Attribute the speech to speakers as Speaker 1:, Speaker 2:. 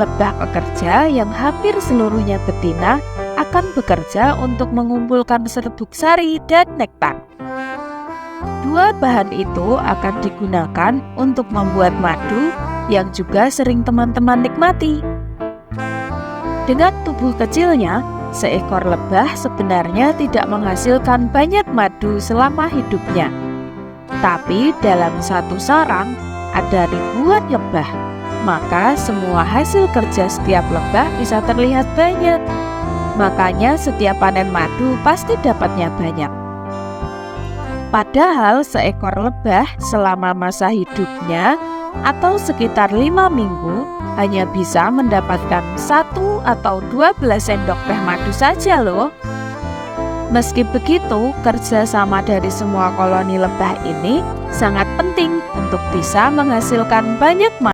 Speaker 1: lebah pekerja yang hampir seluruhnya betina akan bekerja untuk mengumpulkan serbuk sari dan nektar. Dua bahan itu akan digunakan untuk membuat madu yang juga sering teman-teman nikmati. Dengan tubuh kecilnya, seekor lebah sebenarnya tidak menghasilkan banyak madu selama hidupnya. Tapi dalam satu sarang ada ribuan lebah, maka semua hasil kerja setiap lebah bisa terlihat banyak. Makanya setiap panen madu pasti dapatnya banyak. Padahal seekor lebah selama masa hidupnya atau sekitar 5 minggu hanya bisa mendapatkan 1 atau 12 sendok teh madu saja loh. Meski begitu, kerjasama dari semua koloni lebah ini sangat penting untuk bisa menghasilkan banyak madu.